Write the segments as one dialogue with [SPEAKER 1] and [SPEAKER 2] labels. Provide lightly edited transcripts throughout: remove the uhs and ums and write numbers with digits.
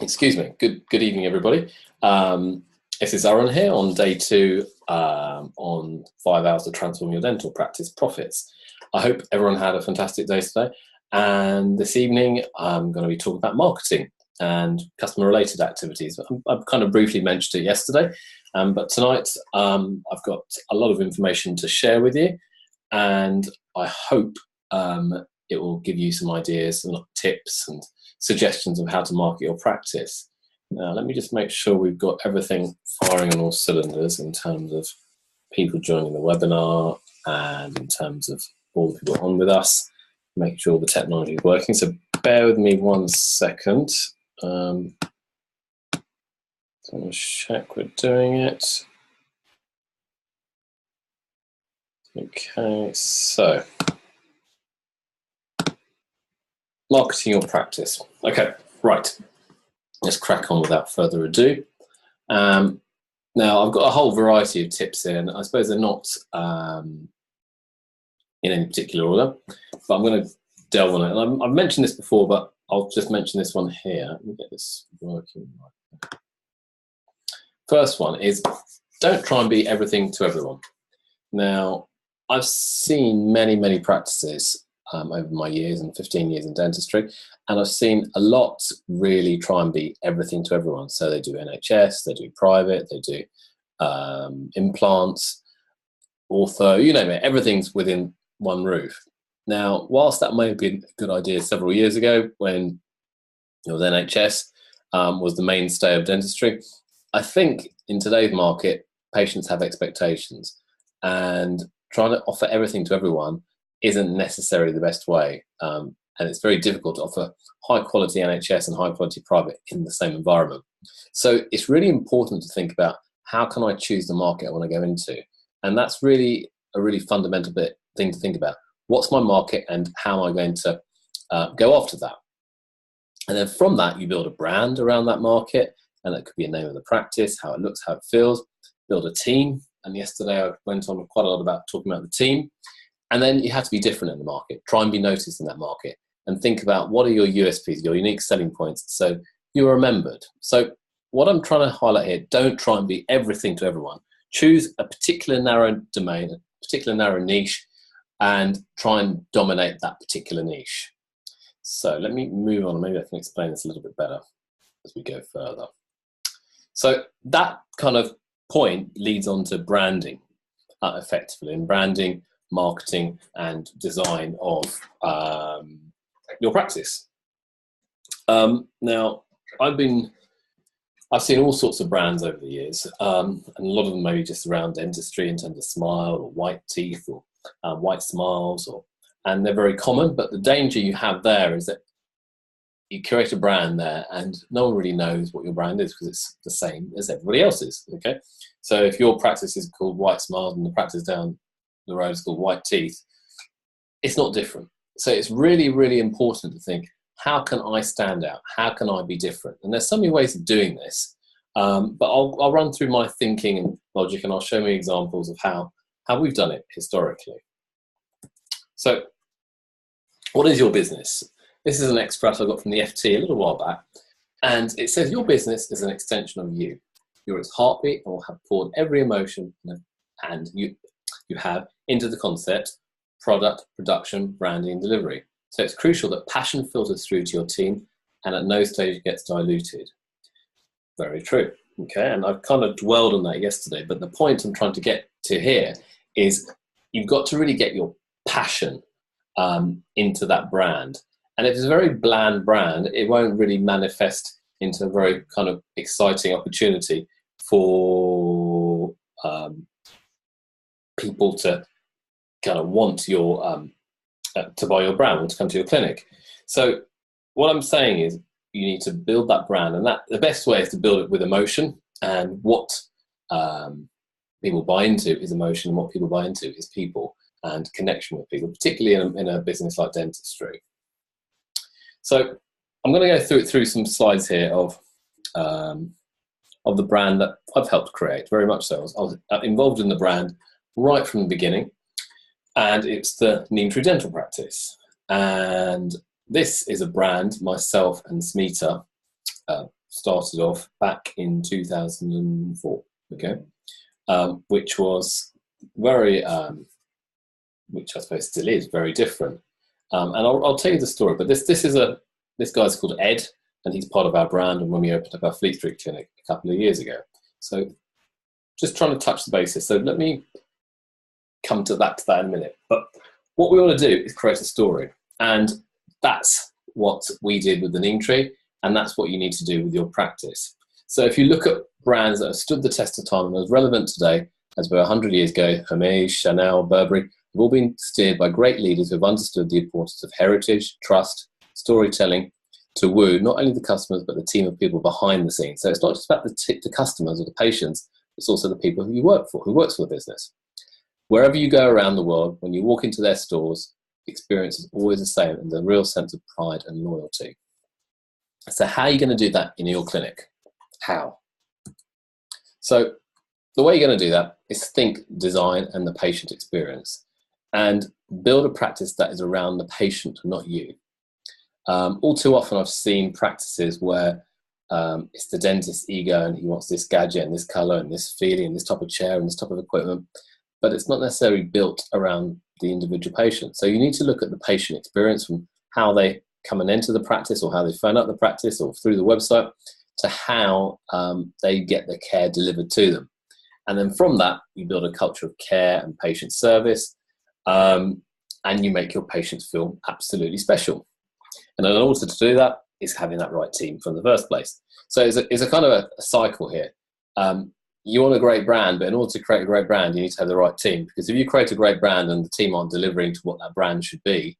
[SPEAKER 1] Excuse me. Good evening, everybody. This is Aaron here on day 2 on 5 hours to transform your dental practice profits. I hope everyone had a fantastic day today. And this evening, I'm going to be talking about marketing and customer-related activities. I've kind of briefly mentioned it yesterday, but tonight I've got a lot of information to share with you, and I hope it will give you some ideas and tips and suggestions of how to market your practice. Now, let me just make sure we've got everything firing on all cylinders in terms of people joining the webinar and in terms of all the people on with us, making sure the technology is working. So bear with me 1 second. So I'm going to check we're doing it. Okay, so marketing your practice. Okay, right. Let's crack on without further ado. Now, I've got a whole variety of tips here, and I suppose they're not in any particular order, but I'm going to delve on it. And I've mentioned this before, but I'll just mention this one here. Let me get this working. First one is, don't try and be everything to everyone. Now, I've seen many practices over my years and 15 years in dentistry, and I've seen a lot really try and be everything to everyone. So they do NHS, they do private, they do implants, ortho, you name it, everything's within one roof. Now, whilst that may have been a good idea several years ago when the NHS was the mainstay of dentistry, I think in today's market, patients have expectations, and trying to offer everything to everyone isn't necessarily the best way. And it's very difficult to offer high quality NHS and high quality private in the same environment. So it's really important to think about, how can I choose the market I want to go into? And that's really a really fundamental thing to think about. What's my market and how am I going to go after that? And then from that, you build a brand around that market, and that could be a name of the practice, how it looks, how it feels, build a team. And yesterday I went on quite a lot about talking about the team. And then you have to be different in the market. Try and be noticed in that market, and think about what are your USPs, your unique selling points, so you're remembered. So what I'm trying to highlight here, don't try and be everything to everyone. Choose a particular narrow domain, a particular narrow niche, and try and dominate that particular niche. So let me move on. Maybe I can explain this a little bit better as we go further. So that kind of point leads on to branding effectively, and branding, marketing and design of your practice. Now, I've seen all sorts of brands over the years, and a lot of them maybe just around dentistry in terms of smile or white teeth or white smiles, and they're very common. But the danger you have there is that you create a brand there and no one really knows what your brand is, because it's the same as everybody else's. Okay, so if your practice is called White Smiles and the practice down the road is called White Teeth, it's not different. So it's really important to think, how can I stand out? How can I be different? And there's so many ways of doing this, but I'll run through my thinking and logic, and I'll show me examples of how we've done it historically. So what is your business? This is an extract I got from the FT a little while back, and it says your business is an extension of you. You're its heartbeat and will have poured every emotion and you have into the concept, product, production, branding, and delivery. So it's crucial that passion filters through to your team and at no stage it gets diluted. Very true. Okay, and I've kind of dwelled on that yesterday, but the point I'm trying to get to here is you've got to really get your passion into that brand. And if it's a very bland brand, it won't really manifest into a very kind of exciting opportunity for people to kind of want your to buy your brand or to come to your clinic. So what I'm saying is you need to build that brand, and that the best way is to build it with emotion. And what people buy into is emotion, and what people buy into is people and connection with people, particularly in a business like dentistry. So I'm going to go through some slides here of the brand that I've helped create, very much so. I was involved in the brand right from the beginning, and it's the Neem Tree Dental Practice. And this is a brand myself and Smita started off back in 2004, okay, which was very, which I suppose still is very different. And I'll tell you the story, but this guy's called Ed, and he's part of our brand, and when we opened up our Fleet Street clinic a couple of years ago. So just trying to touch the basis. So let me come to that in a minute. But what we want to do is create a story, and that's what we did with the Neem Tree, and that's what you need to do with your practice. So if you look at brands that have stood the test of time and are as relevant today as were 100 years ago, Hermes, Chanel, Burberry, have all been steered by great leaders who have understood the importance of heritage, trust, storytelling, to woo not only the customers but the team of people behind the scenes. So it's not just about the customers or the patients, it's also the people who you work for, who works for the business. Wherever you go around the world, when you walk into their stores, the experience is always the same, and the real sense of pride and loyalty. So how are you going to do that in your clinic? How? So the way you're going to do that is think design and the patient experience, and build a practice that is around the patient, not you. All too often I've seen practices where it's the dentist's ego, and he wants this gadget and this color and this feeling and this type of chair and this type of equipment, but it's not necessarily built around the individual patient. So you need to look at the patient experience, from how they come and enter the practice, or how they phone up the practice, or through the website, to how they get the care delivered to them. And then from that, you build a culture of care and patient service, and you make your patients feel absolutely special. And in order to do that is having that right team from the first place. So it's a kind of a cycle here. You want a great brand, but in order to create a great brand, you need to have the right team. Because if you create a great brand and the team aren't delivering to what that brand should be,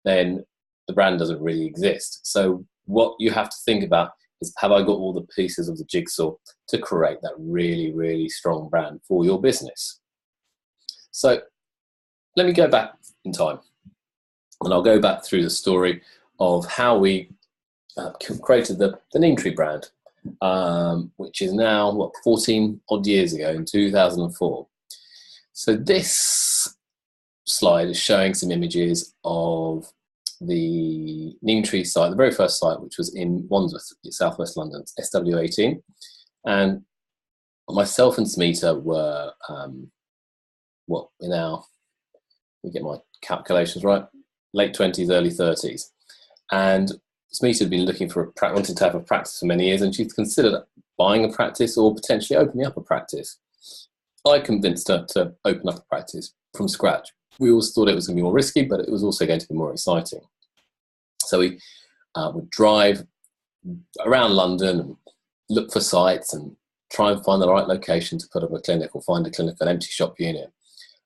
[SPEAKER 1] then the brand doesn't really exist. So what you have to think about is, have I got all the pieces of the jigsaw to create that really, really strong brand for your business? So let me go back in time, and I'll go back through the story of how we created the Neem Tree brand, which is now, 14 odd years ago, in 2004. So this slide is showing some images of the Neem Tree site, the very first site, which was in Wandsworth, southwest London, SW18. And myself and Smita were, let me get my calculations right, late 20s, early 30s. And Smita had been looking for wanting to have a practice for many years, and she'd considered buying a practice or potentially opening up a practice. I convinced her to open up a practice from scratch. We always thought it was going to be more risky, but it was also going to be more exciting. So we would drive around London and look for sites and try and find the right location to put up a clinic, or find a clinic, an empty shop unit.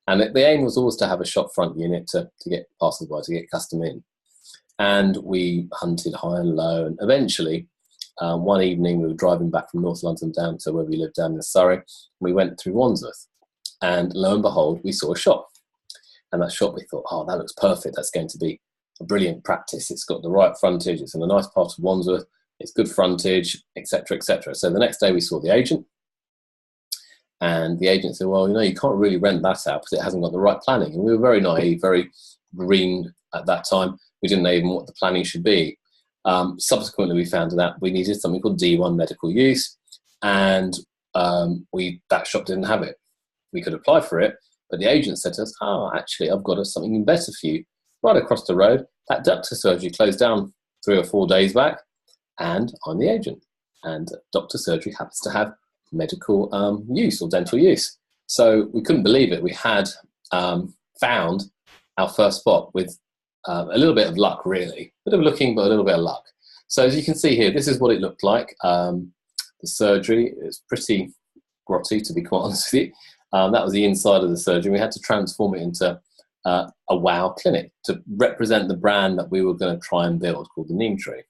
[SPEAKER 1] And the aim was always to have a shop front unit to get passers-by, to get custom in. And we hunted high and low, and eventually one evening we were driving back from North London down to where we lived down in Surrey. We went through Wandsworth, and lo and behold, we saw a shop. And that shop, we thought, oh, that looks perfect. That's going to be a brilliant practice. It's got the right frontage. It's in a nice part of Wandsworth. It's good frontage, etc., etc. So the next day we saw the agent, and the agent said, well, you can't really rent that out because it hasn't got the right planning. And we were very naive, very green at that time. We didn't know even what the planning should be. Subsequently, we found that we needed something called D1 medical use, and that shop didn't have it. We could apply for it, but the agent said to us, oh, actually, I've got something better for you. Right across the road, that doctor surgery closed down 3 or 4 days back. and I'm the agent. And doctor surgery happens to have medical use or dental use. So we couldn't believe it. We had found our first spot with a little bit of luck, really. A bit of looking, but a little bit of luck. So as you can see here, this is what it looked like. The surgery is pretty grotty, to be quite honest with you. That was the inside of the surgery. We had to transform it into a wow clinic to represent the brand that we were going to try and build, called the Neem Tree.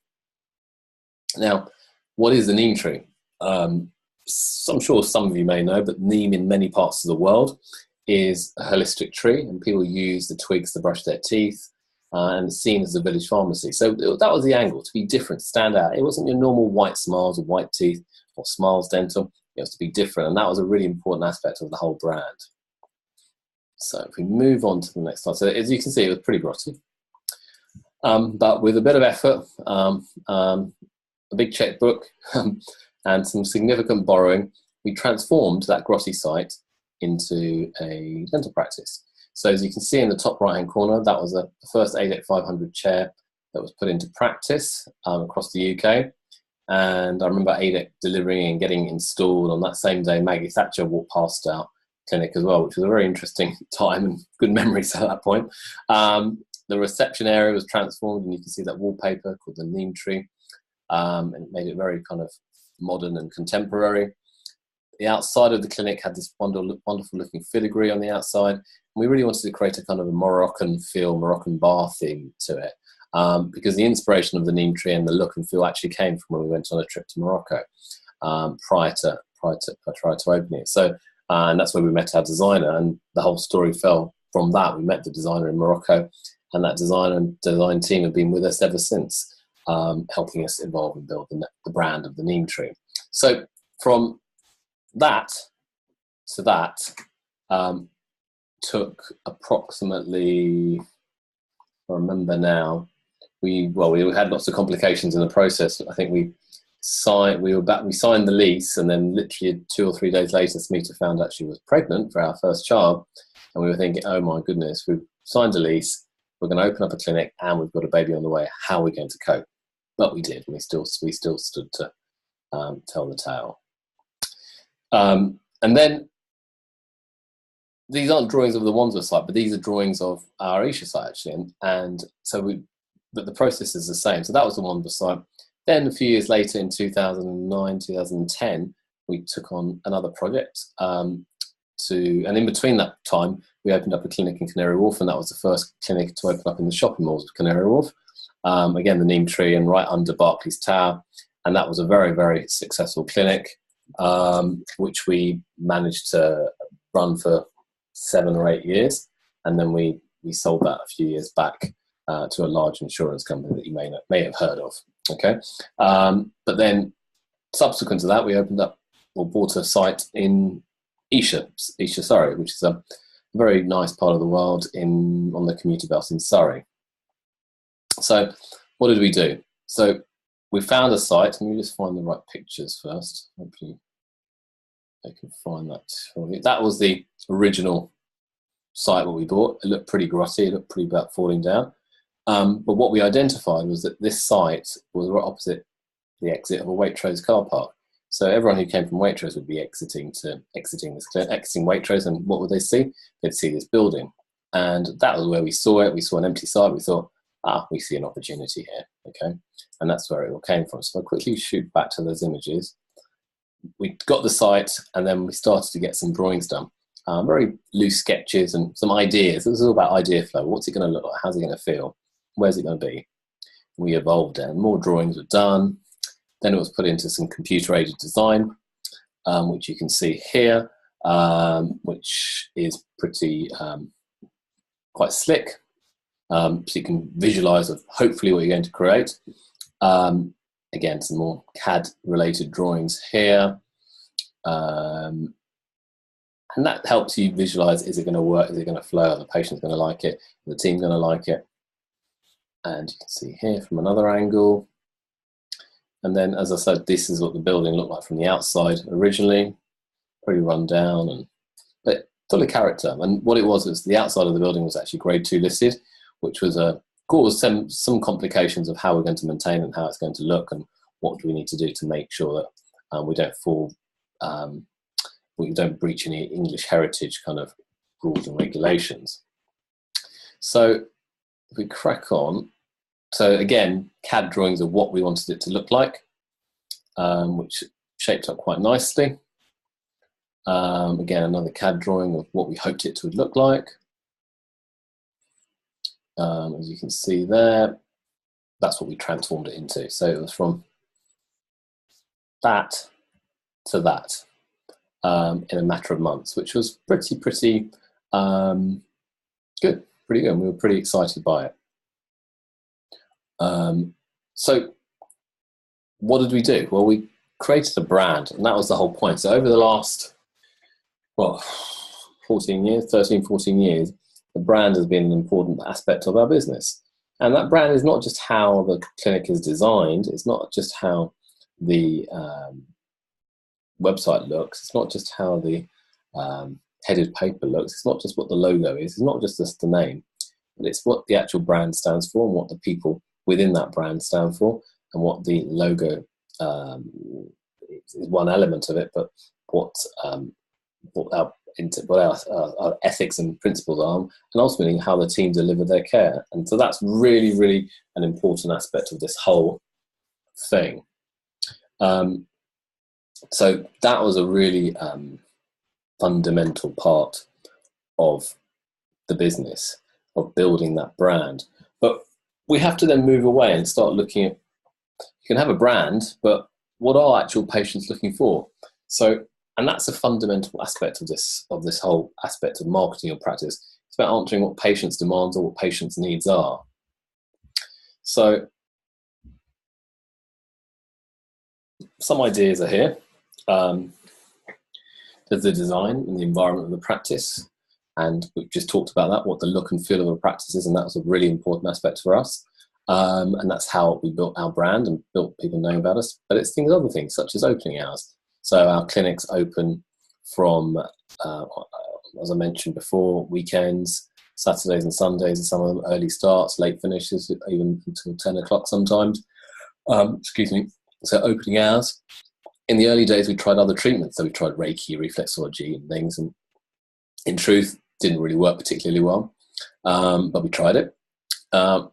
[SPEAKER 1] Now, what is the neem tree? I'm sure some of you may know, but neem in many parts of the world is a holistic tree, and people use the twigs to brush their teeth, and it's seen as a village pharmacy. So that was the angle, to be different, stand out. It wasn't your normal white smiles or white teeth or Smiles Dental. It was to be different, and that was a really important aspect of the whole brand. So if we move on to the next slide. So as you can see, it was pretty grotty. But with a bit of effort, a big checkbook, and some significant borrowing, we transformed that grotty site into a dental practice. So as you can see in the top right hand corner, that was the first ADEC 500 chair that was put into practice across the UK. And I remember ADEC delivering and getting installed on that same day. Maggie Thatcher walked past our clinic as well, which was a very interesting time and good memories at that point. The reception area was transformed, and you can see that wallpaper called the Neem Tree. And it made it very kind of modern and contemporary. The outside of the clinic had this wonderful looking filigree on the outside. And we really wanted to create a kind of a Moroccan feel, Moroccan bar theme to it, because the inspiration of the neem tree and the look and feel actually came from when we went on a trip to Morocco prior to opening it. So, and that's where we met our designer, and the whole story fell from that. We met the designer in Morocco, and that design team have been with us ever since. Helping us evolve and build the brand of the neem tree. So from that to that took approximately, I remember now, we had lots of complications in the process. I think we signed the lease, and then literally 2 or 3 days later, Smita found out she was pregnant for our first child, and we were thinking, oh my goodness, we've signed a lease, we're going to open up a clinic, and we've got a baby on the way. How are we going to cope? But we did. We still stood to tell the tale. And then these aren't drawings of the Wandsworth site, but these are drawings of our Isha site actually. And so but the process is the same. So that was the Wandsworth site. Then a few years later, in 2009, 2010, we took on another project. And in between that time, we opened up a clinic in Canary Wharf, and that was the first clinic to open up in the shopping malls of Canary Wharf. Again, the Neem Tree, and right under Barclays Tower, and that was a very, very successful clinic, which we managed to run for 7 or 8 years, and then we sold that a few years back to a large insurance company that you may have heard of. Okay, but then subsequent to that, we bought a site in Isha, Surrey, which is a very nice part of the world on the commuter belt in Surrey. So what did we do? So we found a site. Let me just find the right pictures first. Hopefully I can find that for you. That was the original site what we bought. It looked pretty grotty. It looked pretty about falling down. But what we identified was that this site was right opposite the exit of a Waitrose car park. So everyone who came from Waitrose would be exiting Waitrose, and what would they see? They'd see this building. And that was where we saw it. We saw an empty site. We thought, we see an opportunity here, okay? And that's where it all came from. So I'll quickly shoot back to those images. We got the site, and then we started to get some drawings done. Very loose sketches and some ideas. It was all about idea flow. What's it going to look like? How's it going to feel? Where's it going to be? We evolved it, and more drawings were done. Then it was put into some computer-aided design, which you can see here, which is pretty quite slick. So you can visualize hopefully what you're going to create. Again, some more CAD-related drawings here. And that helps you visualize, is it going to work? Is it going to flow? Are the patient's going to like it? Are the team going to like it? And you can see here from another angle. And then, as I said, this is what the building looked like from the outside originally. Pretty run down, but full of character. And what it was the outside of the building was actually grade 2 listed, which was caused some complications of how we're going to maintain and how it's going to look and what do we need to do to make sure that we don't fall, we don't breach any English heritage kind of rules and regulations. So if we crack on, so again, CAD drawings of what we wanted it to look like, which shaped up quite nicely. Again, another CAD drawing of what we hoped it to look like. As you can see there, that's what we transformed it into. So it was from that to that in a matter of months, which was pretty good, pretty good. We were pretty excited by it. So what did we do? Well, we created a brand, and that was the whole point. So over the last, well, 14 years, 13, 14 years, the brand has been an important aspect of our business. And that brand is not just how the clinic is designed, it's not just how the website looks, it's not just how the headed paper looks, it's not just what the logo is, it's not just the name, but it's what the actual brand stands for and what the people within that brand stand for, and what the logo is one element of it, but what our ethics and principles are, and ultimately how the team deliver their care. And so that's really an important aspect of this whole thing. So that was a really fundamental part of the business, of building that brand. But we have to then move away and start looking at, you can have a brand, but what are actual patients looking for? So, and that's a fundamental aspect of this whole aspect of marketing or practice. It's about answering what patients' demands or what patients' needs are. So some ideas are here. There's the design and the environment of the practice. And we've just talked about that, what the look and feel of a practice is, and that was a really important aspect for us. And that's how we built our brand and built people knowing about us. But it's other things, such as opening hours. So our clinics open from, as I mentioned before, weekends, Saturdays and Sundays, and some of them early starts, late finishes, even until 10 o'clock sometimes. Excuse me. So opening hours. In the early days, we tried other treatments. So we tried Reiki, reflexology and things. And in truth, didn't really work particularly well. But we tried it. The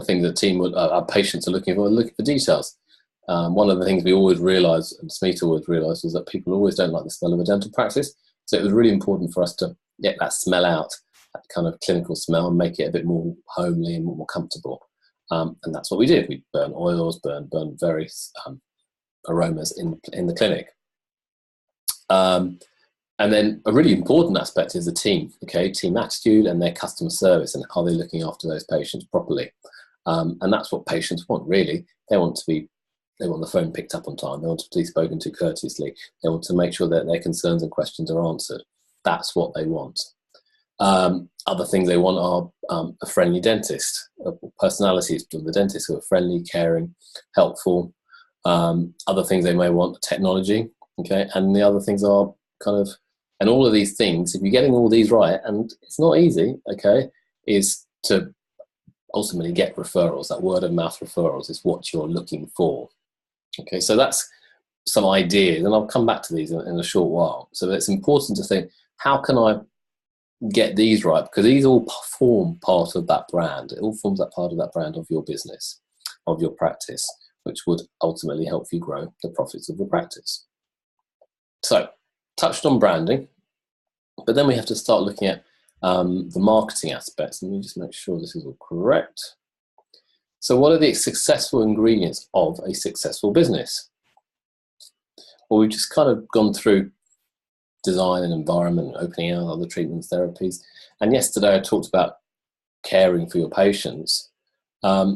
[SPEAKER 1] thing that our patients are looking for details. One of the things we always realised, and Smita always realised, was that people always don't like the smell of a dental practice. So it was really important for us to get that smell out, that kind of clinical smell, and make it a bit more homely and more comfortable. And that's what we did. We burn oils, burn various aromas in the clinic. And then a really important aspect is the team, okay? Team attitude and their customer service, and are they looking after those patients properly? And that's what patients want, really. They want the phone picked up on time. They want to be spoken to courteously. They want to make sure that their concerns and questions are answered. That's what they want. Other things they want are a friendly dentist, personalities of the dentist who are friendly, caring, helpful. Other things they may want, technology, okay? And the other things are kind of, and all of these things, if you're getting all these right, and it's not easy, okay, is to ultimately get referrals. That word of mouth referrals is what you're looking for. Okay, so that's some ideas, and I'll come back to these in a short while. So it's important to think, how can I get these right? Because these all form part of that brand. It all forms that part of that brand of your business, of your practice, which would ultimately help you grow the profits of the practice. So, touched on branding, but then we have to start looking at the marketing aspects. Let me just make sure this is all correct. So what are the successful ingredients of a successful business? Well, we've just kind of gone through design and environment, opening out other treatments, therapies. And yesterday I talked about caring for your patients. I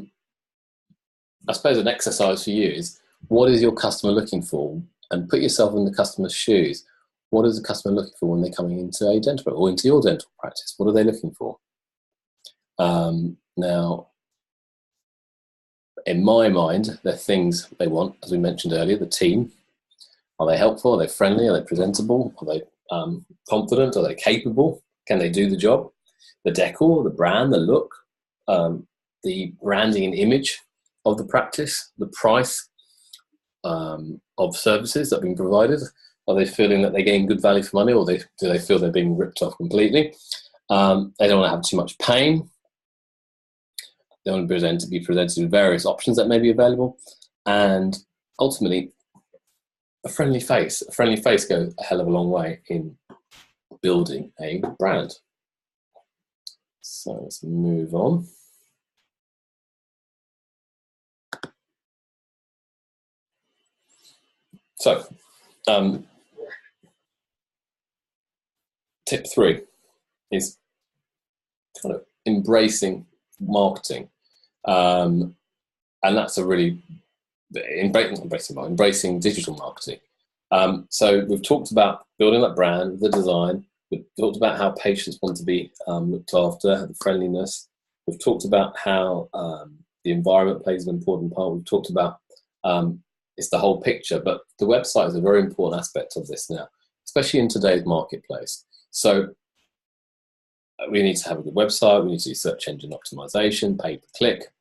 [SPEAKER 1] suppose an exercise for you is, what is your customer looking for? And put yourself in the customer's shoes. What is the customer looking for when they're coming into a dental or into your dental practice? What are they looking for? Now, in my mind, they're things they want, as we mentioned earlier, the team. Are they helpful? Are they friendly? Are they presentable? Are they confident? Are they capable? Can they do the job? The decor, the brand, the look, the branding and image of the practice, the price, of services that are being provided? Are they feeling that they're getting good value for money, or do they feel they're being ripped off completely? They don't want to have too much pain. They want to be presented with various options that may be available, and ultimately, a friendly face. A friendly face goes a hell of a long way in building a brand. So let's move on. So, tip 3 is kind of embracing marketing, and that's a really embracing digital marketing. So we've talked about building that brand, the design. We've talked about how patients want to be looked after, the friendliness. We've talked about how the environment plays an important part. We've talked about it's the whole picture, but the website is a very important aspect of this now, especially in today's marketplace. So we need to have a good website. We need to do search engine optimization, pay-per-click.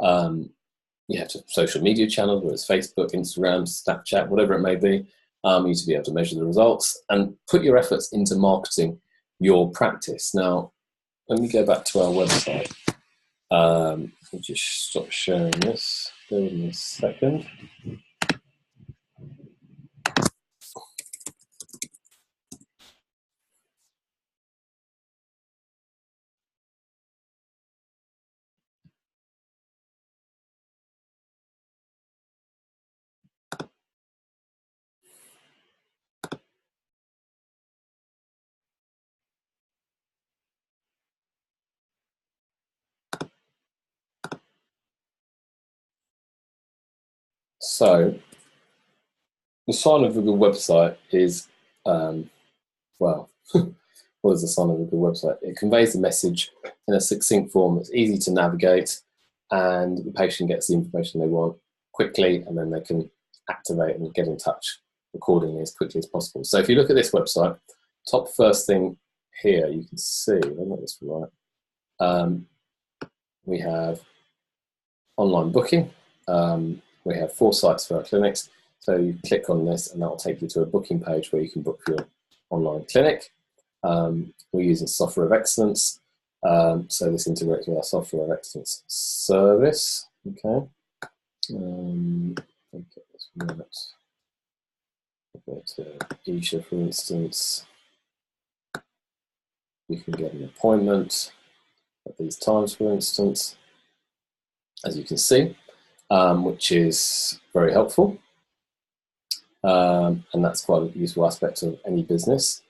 [SPEAKER 1] You have to social media channels, whether it's Facebook, Instagram, Snapchat, whatever it may be. You need to be able to measure the results and put your efforts into marketing your practice. Now, let me go back to our website. I'll just stop sharing this. Give me a second. So, the sign of a good website is, well, what is the sign of a good website? It conveys the message in a succinct form. It's easy to navigate, and the patient gets the information they want quickly, and then they can activate and get in touch accordingly as quickly as possible. So if you look at this website, top first thing here, you can see, if I got this right, we have online booking. We have 4 sites for our clinics. So you click on this and that will take you to a booking page where you can book your online clinic. We're using Software of Excellence. So this integrates with our Software of Excellence service. Okay. Get this right. Go to Isha, for instance. You can get an appointment at these times, for instance, as you can see, which is very helpful. And that's quite a useful aspect of any business.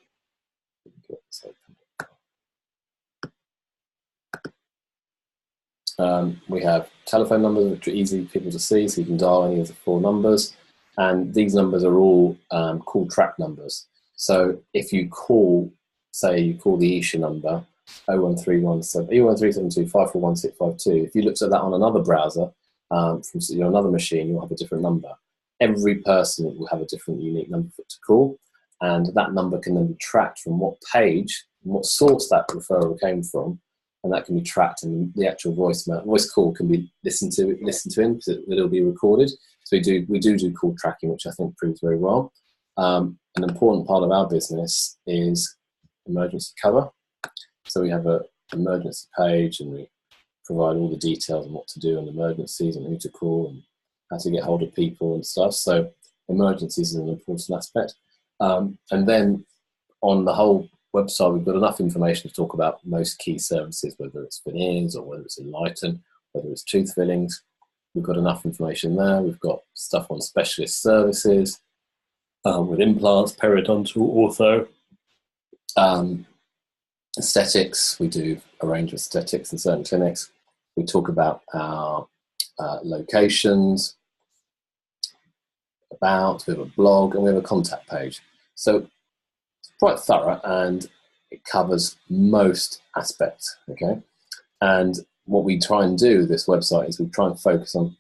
[SPEAKER 1] We have telephone numbers which are easy for people to see, so you can dial any of the 4 numbers. And these numbers are all call track numbers. So if you call, say you call the Isha number, 01372 541 if you looked at that on another browser, from another machine, you'll have a different number. Every person will have a different unique number to call, and that number can then be tracked from what page, and what source that referral came from, and that can be tracked, and the actual voice call can be listened to in because it'll be recorded. So we do call tracking, which I think proves very well. An important part of our business is emergency cover. So we have an emergency page, and we provide all the details on what to do in emergencies and who to call and how to get hold of people and stuff. So emergencies is an important aspect. And then on the whole website, we've got enough information to talk about most key services, whether it's veneers or whether it's Enlighten, whether it's tooth fillings. We've got enough information there. We've got stuff on specialist services with implants, periodontal, ortho, aesthetics. We do a range of aesthetics in certain clinics. We talk about our locations, we have a blog, and we have a contact page. So it's quite thorough, and it covers most aspects, okay? And what we try and do with this website is we try and focus on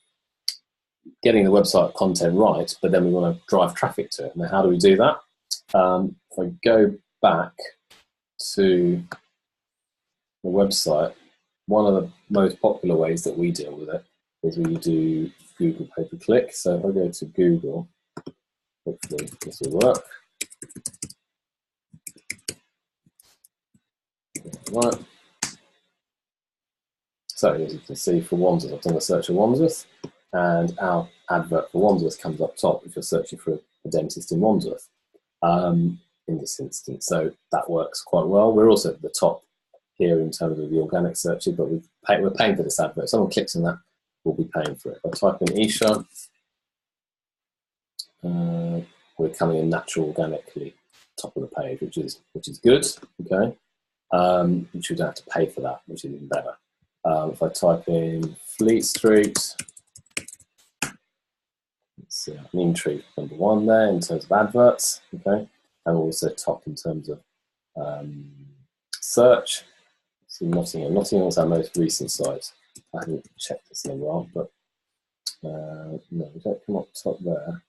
[SPEAKER 1] getting the website content right, but then we want to drive traffic to it. Now, how do we do that? If I go back to the website, one of the most popular ways that we deal with it is we do Google pay-per-click. So if I go to Google, hopefully this will work. Right. So as you can see, for Wandsworth, I've done a search of Wandsworth, and our advert for Wandsworth comes up top if you're searching for a dentist in Wandsworth in this instance. So that works quite well. We're also at the top here in terms of the organic searches, but we're paying for this advert. If someone clicks on that, we'll be paying for it. If I type in Isha, we're coming in natural organically top of the page, which is good. Okay, which we don't have to pay for that, which is even better. If I type in Fleet Street, let's see, Neem Tree #1 there in terms of adverts. Okay, and also top in terms of search. See Nottingham. Nottingham's our most recent site. I haven't checked this in a while, but no, we don't come up top there.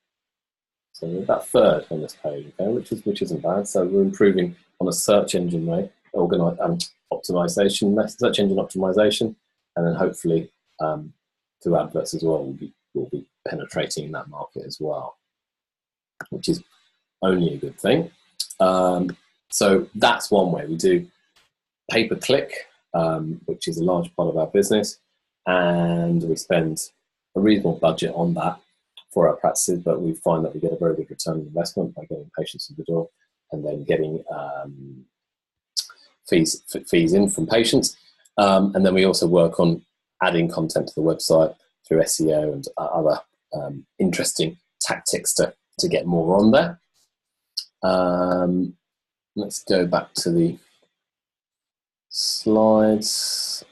[SPEAKER 1] So we're about third on this page, okay, which isn't bad. So we're improving on a search engine way, optimization, search engine optimization, and then hopefully through adverts as well, we'll be penetrating in that market as well, which is only a good thing. So that's one way we do pay-per-click, which is a large part of our business, and we spend a reasonable budget on that for our practices, but we find that we get a very good return on investment by getting patients in the door and then getting fees in from patients. And then we also work on adding content to the website through SEO and other interesting tactics to get more on there. Let's go back to the slides.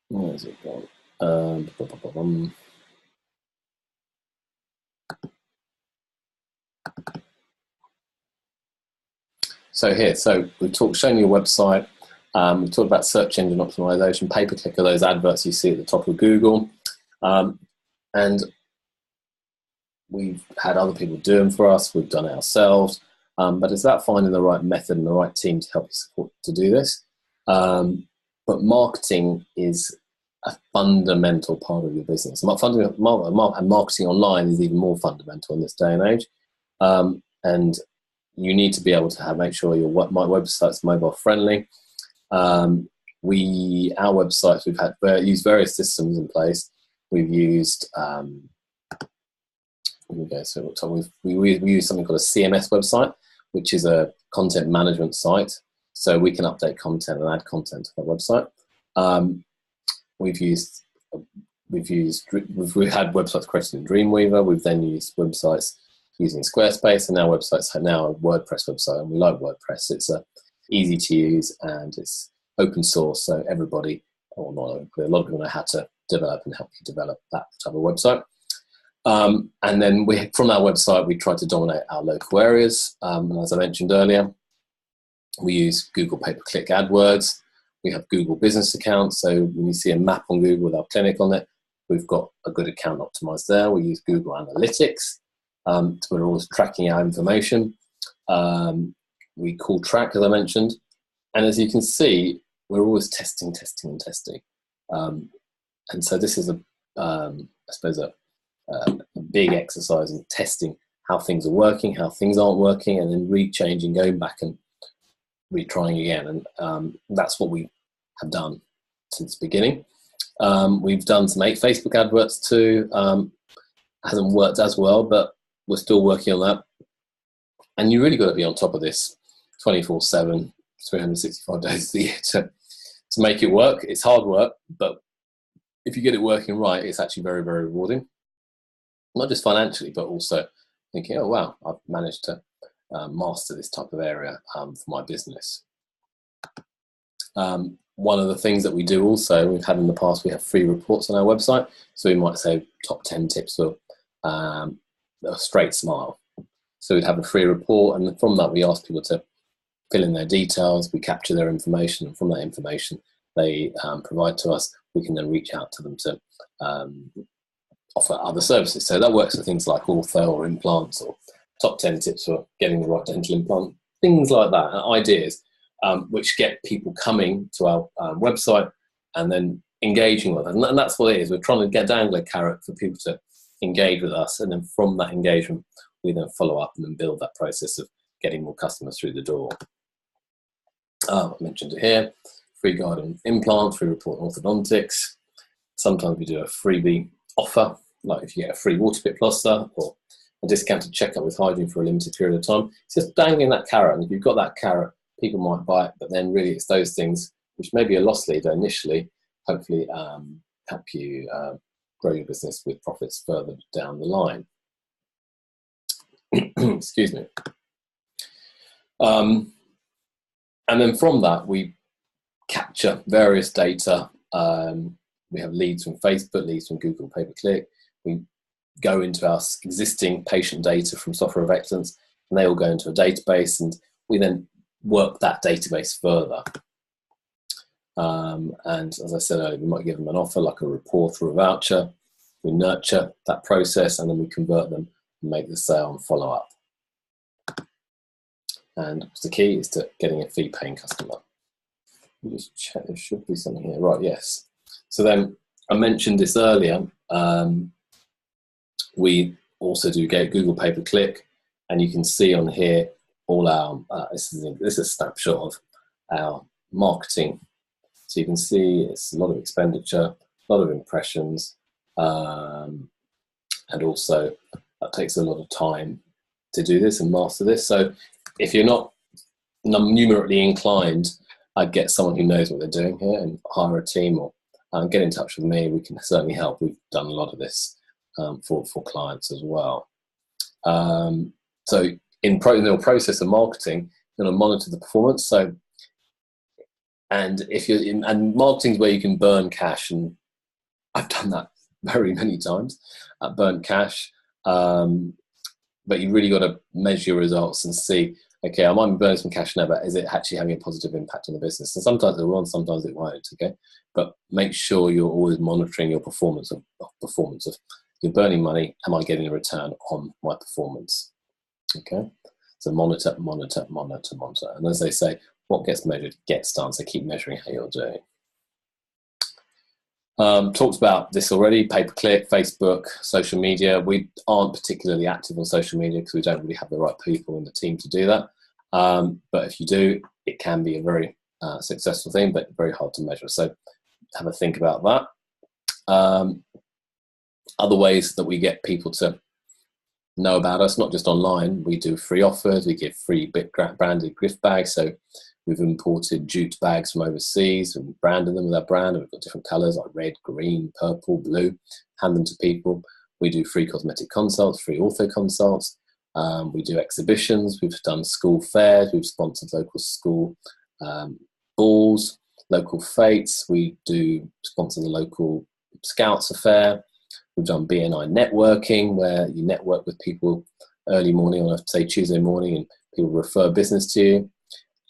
[SPEAKER 1] Where's it gone? So here, we've shown you a website. We've talked about search engine optimization, pay-per-click are those adverts you see at the top of Google. And we've had other people do them for us. We've done it ourselves. But it's about finding the right method and the right team to help you support to do this. But marketing is a fundamental part of your business. And marketing online is even more fundamental in this day and age. And you need to be able to make sure your website's mobile friendly. Our websites, we've used various systems in place. We've used we use something called a CMS website, which is a content management site. So we can update content and add content to the website. We've had websites created in Dreamweaver. We've then used websites using Squarespace, and our websites are now a WordPress website, and we like WordPress. It's easy to use and it's open source, so everybody, or not everybody, a lot of people know how to develop and help you develop that type of website. And then from our website, we try to dominate our local areas. And as I mentioned earlier, we use Google pay-per-click AdWords. We have Google business accounts. So when you see a map on Google with our clinic on it, we've got a good account optimized there. We use Google Analytics. So we're always tracking our information. We call track, as I mentioned. And as you can see, we're always testing. And so this is I suppose a big exercise in testing how things are working, how things aren't working, and then re-changing, going back and retrying again. And that's what we have done since the beginning. We've done some Facebook adverts too. Hasn't worked as well, but we're still working on that. And you really got to be on top of this 24/7, 365 days of the year to make it work. It's hard work, but if you get it working right, it's actually very, very rewarding. Not just financially, but also thinking, oh, wow, I've managed to master this type of area for my business. One of the things that we do also, we've had in the past, we have free reports on our website. So we might say top 10 tips for a straight smile. So we'd have a free report, and from that we ask people to fill in their details, we capture their information, and from that information they provide to us, we can then reach out to them to offer other services. So that works for things like ortho or implants, or top 10 tips for getting the right dental implant, things like that, ideas which get people coming to our website and then engaging with us. And that's what it is. We're trying to dangle a carrot for people to engage with us. And then from that engagement, we then follow up and then build that process of getting more customers through the door. I mentioned it here, free guide on implants, free report on orthodontics. Sometimes we do a freebie offer, like if you get a free water pit plaster or a discounted checkup with hygiene for a limited period of time. It's just dangling that carrot, and if you've got that carrot, people might buy it, but then really it's those things which may be a loss leader initially, hopefully help you grow your business with profits further down the line. Excuse me. And then from that, we capture various data. We have leads from Facebook, leads from Google pay-per-click. We go into our existing patient data from Software of Excellence, and they all go into a database, and we then work that database further. And as I said earlier, we might give them an offer like a report or a voucher. We nurture that process, and then we convert them and make the sale and follow up. And the key is to getting a fee-paying customer. Let me just check, there should be something here. Right, yes. So then I mentioned this earlier. We also do Google pay-per-click, and you can see on here all our, this is a snapshot of our marketing. So you can see it's a lot of expenditure, a lot of impressions, and also that takes a lot of time to do this and master this. So if you're not numerically inclined, I'd get someone who knows what they're doing here and hire a team, or get in touch with me. We can certainly help. We've done a lot of this for clients as well. So in the process of marketing, you're going to monitor the performance. So, and if you're in, and marketing is where you can burn cash, and I've done that very many times, burn cash. But you really got to measure your results and see, okay, I might be burning some cash now, but is it actually having a positive impact on the business? And sometimes it will, and sometimes it won't, okay? But make sure you're always monitoring your performance of you're burning money, am I getting a return on my performance? Okay? So monitor. And as they say, what gets measured gets done, so keep measuring how you're doing. Talked about this already, pay-per-click, Facebook, social media. We aren't particularly active on social media because we don't really have the right people in the team to do that. But if you do, it can be a very successful thing, but very hard to measure. So have a think about that. Other ways that we get people to know about us, not just online, we do free offers, we give free branded gift bags. So we've imported jute bags from overseas and branded them with our brand, and we've got different colours like red, green, purple, blue, hand them to people. We do free cosmetic consults, free ortho consults. We do exhibitions, we've done school fairs, we've sponsored local school balls, local fetes, we do sponsor the local Scouts affair. We've done BNI networking, where you network with people early morning on, say, Tuesday morning, and people refer business to you.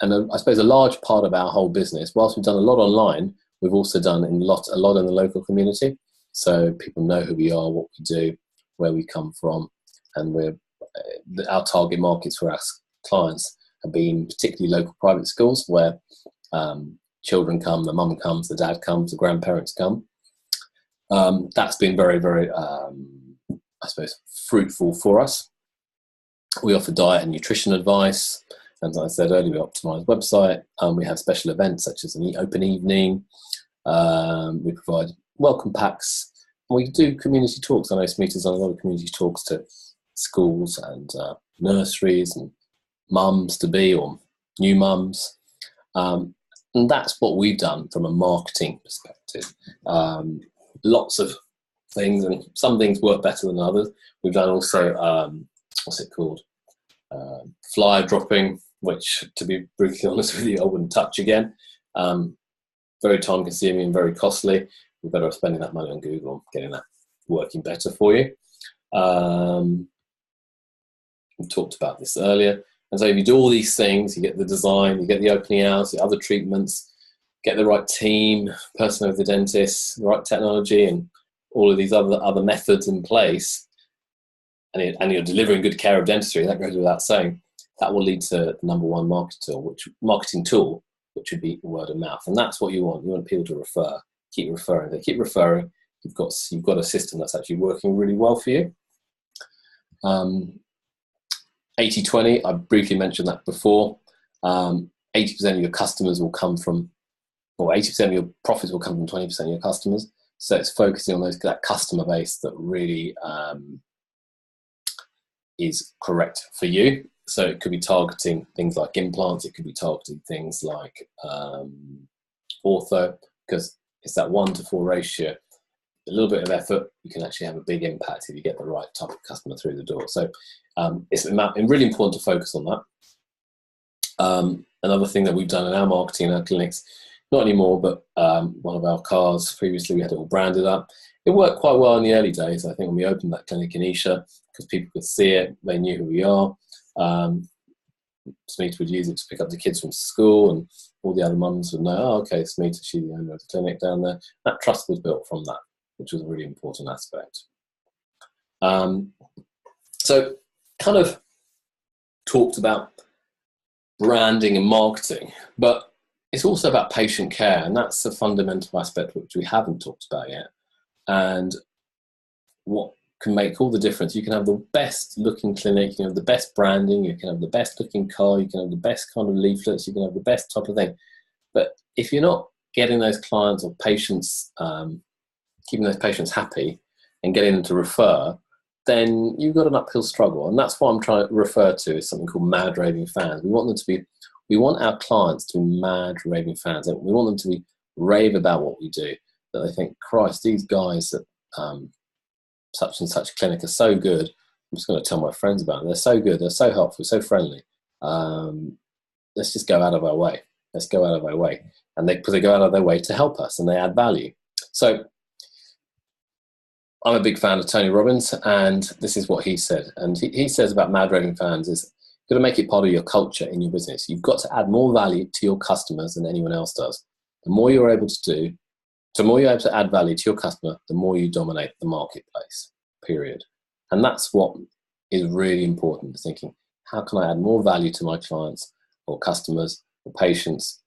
[SPEAKER 1] And I suppose a large part of our whole business, whilst we've done a lot online, we've also done a lot in the local community. So people know who we are, what we do, where we come from, and our target markets for our clients have been particularly local private schools, where children come, the mum comes, the dad comes, the grandparents come. That's been very, very, I suppose, fruitful for us. We offer diet and nutrition advice. As I said earlier, we optimise website. We have special events such as an open evening. We provide welcome packs. We do community talks. I know Smita's done a lot of community talks to schools and nurseries and mums-to-be or new mums. And that's what we've done from a marketing perspective. Lots of things, and some things work better than others. We've done also, what's it called? Flyer dropping, which, to be brutally honest with you, I wouldn't touch again. Very time consuming and very costly. We're better off spending that money on Google, getting that working better for you. We talked about this earlier. And so if you do all these things, you get the design, you get the opening hours, the other treatments, get the right team, person with the dentist, the right technology, and all of these other methods in place, and you're delivering good care of dentistry, that goes without saying, that will lead to the number one marketing tool, which would be word of mouth. And that's what you want. You want people to refer. keep referring. They keep referring. You've got a system that's actually working really well for you. 80-20, I briefly mentioned that before. 80% of your customers will come from, or 80% of your profits will come from 20% of your customers. So it's focusing on that customer base that really is correct for you. So it could be targeting things like implants. It could be targeting things like ortho, because it's that 1-to-4 ratio. A little bit of effort, you can actually have a big impact if you get the right type of customer through the door. So it's really important to focus on that. Another thing that we've done in our marketing, in our clinics, not anymore, but one of our cars, previously we had it all branded up. It worked quite well in the early days, I think, when we opened that clinic in Isha, because people could see it, they knew who we are. Smita would use it to pick up the kids from school, and all the other mums would know, oh, okay, Smita, she's the owner of the clinic down there. That trust was built from that, which was a really important aspect. So kind of talked about branding and marketing, but it's also about patient care, and that's a fundamental aspect which we haven't talked about yet. And what can make all the difference. You can have the best looking clinic, you can have the best branding, you can have the best looking car, you can have the best kind of leaflets, you can have the best type of thing. But if you're not getting those clients or patients, keeping those patients happy and getting them to refer, then you've got an uphill struggle. And that's what I'm trying to refer to as something called mad raving fans. We want our clients to be mad raving fans. We want them to be rave about what we do, that they think, Christ, these guys at such and such clinic are so good. I'm just going to tell my friends about them. They're so good. They're so helpful, so friendly. Let's just go out of our way. Let's go out of our way. And because they go out of their way to help us and they add value. So I'm a big fan of Tony Robbins, and this is what he said. And he says about mad raving fans is, you've got to make it part of your culture in your business. You've got to add more value to your customers than anyone else does. The more you're able to do, the more you're able to add value to your customer, the more you dominate the marketplace, period. And that's what is really important, thinking, how can I add more value to my clients or customers or patients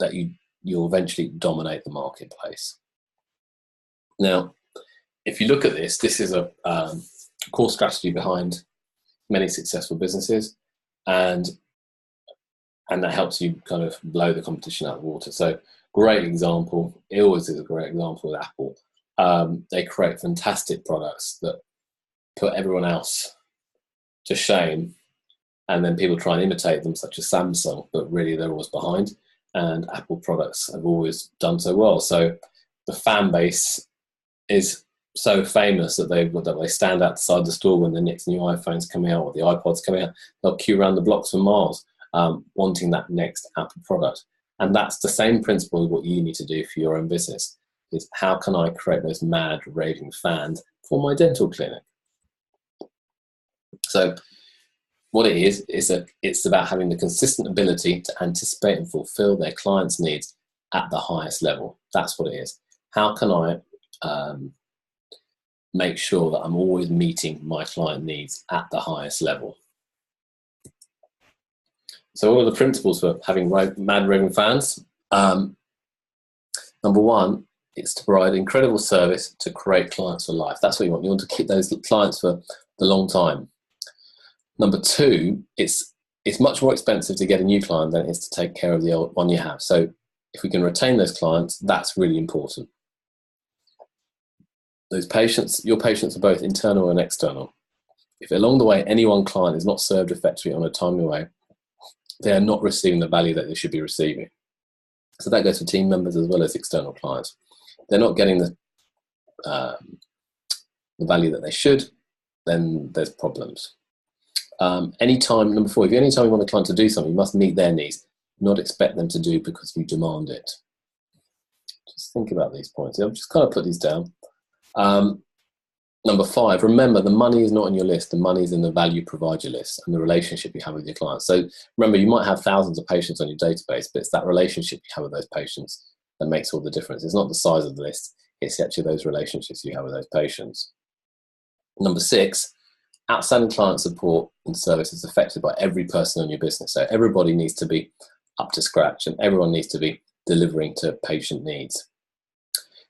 [SPEAKER 1] that you'll eventually dominate the marketplace. Now, if you look at this is a core strategy behind many successful businesses, and that helps you kind of blow the competition out of the water. So great example, it always is a great example with Apple. They create fantastic products that put everyone else to shame, and then people try and imitate them, such as Samsung, but really they're always behind, and Apple products have always done so well. So the fan base is so famous that they stand outside the store when the next new iPhone's coming out or the iPod's coming out. They'll queue around the blocks for miles, wanting that next Apple product. And that's the same principle of what you need to do for your own business, is how can I create those mad raving fans for my dental clinic? So what it is it's about having the consistent ability to anticipate and fulfill their clients' needs at the highest level. That's what it is. How can I make sure that I'm always meeting my client needs at the highest level? So what are the principles for having mad raving fans? Number one, it's to provide incredible service to create clients for life. That's what you want. You want to keep those clients for the long time. Number two, it's much more expensive to get a new client than it is to take care of the old one you have. So if we can retain those clients, that's really important. Those patients, your patients are both internal and external. If along the way any one client is not served effectively on a timely way, they are not receiving the value that they should be receiving. So that goes for team members as well as external clients. They're not getting the value that they should, then there's problems. Number four, anytime you want a client to do something, you must meet their needs, not expect them to do because you demand it. Just think about these points. I've just kind of put these down. Number five, remember the money is not on your list. The money is in the value provider list and the relationship you have with your clients. So remember, you might have thousands of patients on your database, but it's that relationship you have with those patients that makes all the difference. It's not the size of the list. It's actually those relationships you have with those patients. Number six, outstanding client support and service is affected by every person on your business. So everybody needs to be up to scratch and everyone needs to be delivering to patient needs.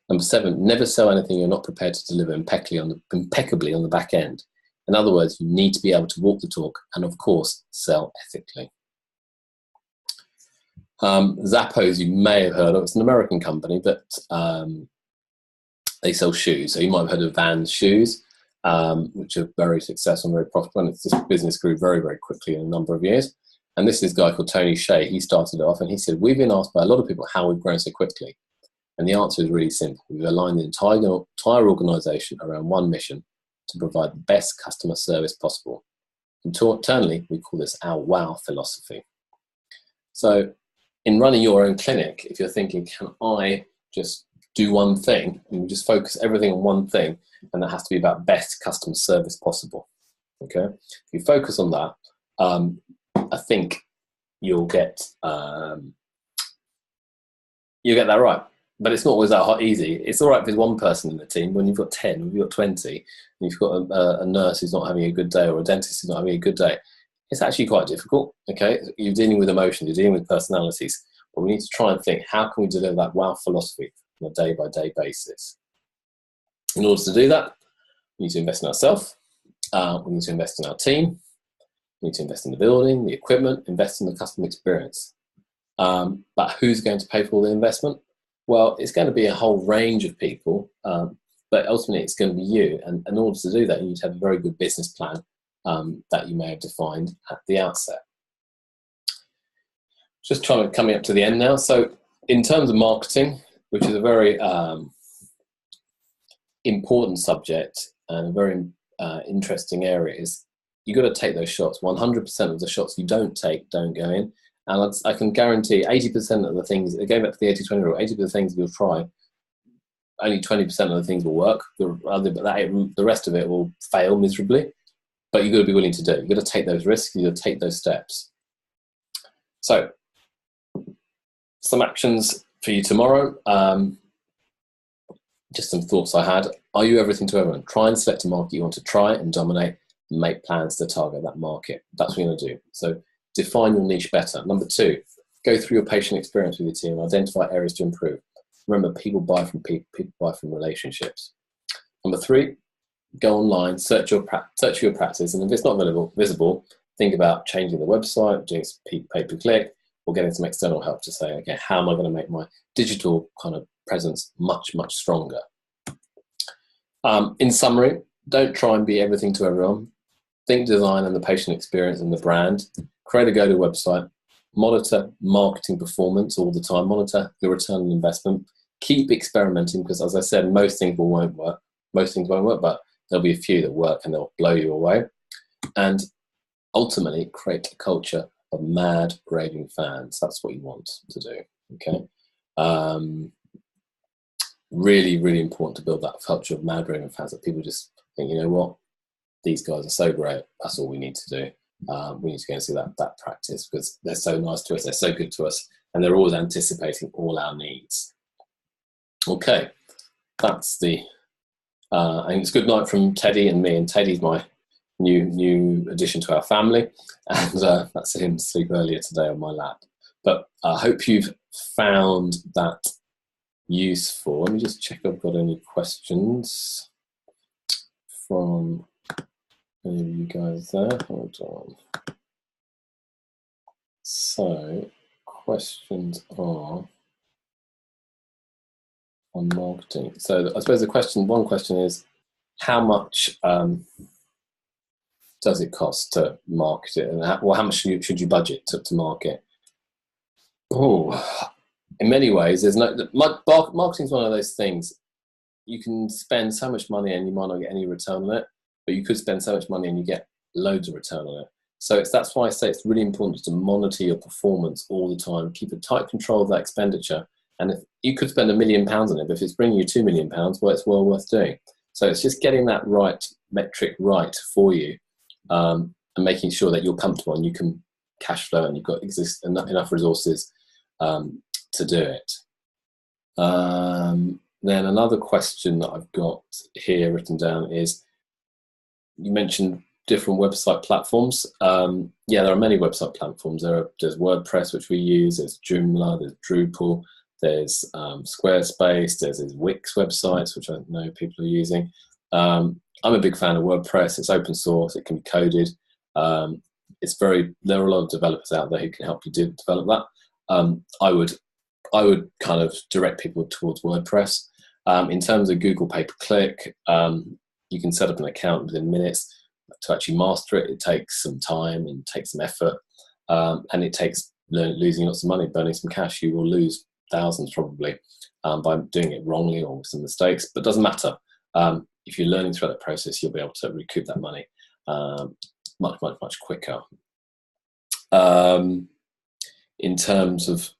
[SPEAKER 1] Number 7, never sell anything you're not prepared to deliver impeccably on the back end. In other words, you need to be able to walk the talk and, of course, sell ethically. Zappos, you may have heard of. It's an American company, but they sell shoes. So you might have heard of Vans shoes, which are very successful and very profitable. And this business grew very, very quickly in a number of years. And this is a guy called Tony Shea. He started it off and he said, we've been asked by a lot of people how we've grown so quickly. And the answer is really simple. We've aligned the entire organization around one mission to provide the best customer service possible. Internally, we call this our WOW philosophy. So in running your own clinic, if you're thinking, can I just do one thing and you just focus everything on one thing, and that has to be about best customer service possible. Okay, if you focus on that, I think you'll get that right. But it's not always that easy. It's all right if there's one person in the team. When you've got 10, when you've got 20, and you've got a nurse who's not having a good day or a dentist who's not having a good day, it's actually quite difficult. Okay, you're dealing with emotions, you're dealing with personalities, but we need to try and think, how can we deliver that WOW philosophy on a day-by-day basis? In order to do that, we need to invest in ourselves, we need to invest in our team, we need to invest in the building, the equipment, invest in the customer experience. But who's going to pay for all the investment? Well, it's going to be a whole range of people, but ultimately it's going to be you. And in order to do that, you need to have a very good business plan that you may have defined at the outset. Just coming up to the end now. So in terms of marketing, which is a very important subject and a very interesting area, is you've got to take those shots. 100% of the shots you don't take don't go in. And I can guarantee 80% of the things, going back to the 80-20 rule, 80% of the things you'll try, only 20% of the things will work. The rest of it will fail miserably. But you've got to be willing to do it. You've got to take those risks. You've got to take those steps. So, some actions for you tomorrow. Just some thoughts I had. Are you everything to everyone? Try and select a market you want to try and dominate, and make plans to target that market. That's what you're going to do. So, define your niche better. Number 2, go through your patient experience with your team and identify areas to improve. Remember, people buy from people buy from relationships. Number 3, go online, search your practice, and if it's not visible, think about changing the website, doing some pay-per-click, or getting some external help to say, okay, how am I going to make my digital kind of presence much, much stronger? In summary, don't try and be everything to everyone. Think design and the patient experience and the brand. Create a go-to website. Monitor marketing performance all the time. Monitor your return on investment. Keep experimenting, because as I said, most things won't work. Most things won't work, but there'll be a few that work and they'll blow you away. And ultimately, create a culture of mad, raving fans. That's what you want to do, okay? Really, really important to build that culture of mad, raving fans, that people just think, you know what, these guys are so great, that's all we need to do. We need to go and see that practice, because they're so nice to us, they're so good to us, and they're always anticipating all our needs. Okay, that's the... I think it's good night from Teddy and me, and Teddy's my new addition to our family, and that's him asleep earlier today on my lap. But I hope you've found that useful. Let me just check if I've got any questions from any of you guys there. Hold on. So, questions are on marketing. So I suppose one question is, how much does it cost to market it, and how much should you budget to market? Oh, in many ways, marketing is one of those things. You can spend so much money and you might not get any return on it, but you could spend so much money and you get loads of return on it. So that's why I say it's really important to monitor your performance all the time. Keep a tight control of that expenditure. And if you could spend £1 million on it, but if it's bringing you £2 million, well, it's well worth doing. So it's just getting that right metric right for you, and making sure that you're comfortable and you can cash flow and you've got enough resources to do it. Then another question that I've got here written down is, you mentioned different website platforms. Yeah, there are many website platforms. There's WordPress, which we use, there's Joomla, there's Drupal, There's Squarespace, there's these Wix websites, which I know people are using. I'm a big fan of WordPress. It's open source, it can be coded. There are a lot of developers out there who can help you develop that. I would kind of direct people towards WordPress. In terms of Google pay-per-click, you can set up an account within minutes. To actually master it, it takes some time and takes some effort, and it takes losing lots of money, burning some cash. You will lose thousands probably by doing it wrongly or with some mistakes, but it doesn't matter. If you're learning throughout the process, you'll be able to recoup that money much quicker. In terms of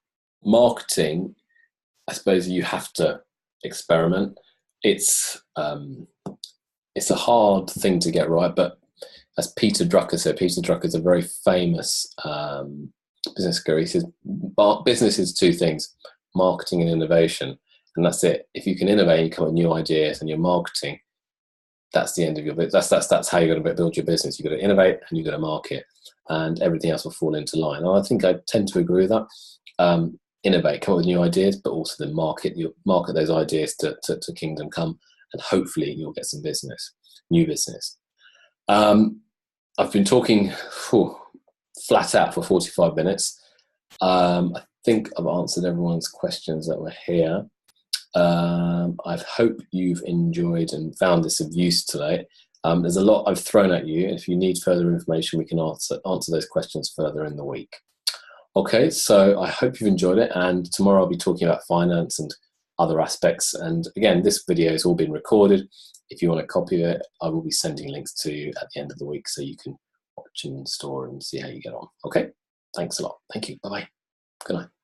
[SPEAKER 1] marketing, I suppose you have to experiment. It's a hard thing to get right, but as Peter Drucker said, Peter Drucker is a very famous business guru. He says, business is two things, marketing and innovation, and that's it. If you can innovate, you come up with new ideas and your marketing, that's the end of your business. That's how you're going to build your business. You've got to innovate and you've got to market, and everything else will fall into line. And I think I tend to agree with that. Innovate, come up with new ideas, but also then market those ideas to kingdom come, and hopefully you'll get some new business. I've been talking flat out for 45 minutes. I think I've answered everyone's questions that were here. I hope you've enjoyed and found this of use today. There's a lot I've thrown at you. If you need further information, we can answer those questions further in the week. Okay, so I hope you've enjoyed it, and tomorrow I'll be talking about finance and other aspects. And again, this video has all been recorded. If you want a copy of it, I will be sending links to you at the end of the week so you can watch and store and see how you get on. Okay, thanks a lot. Thank you. Bye-bye. Good night.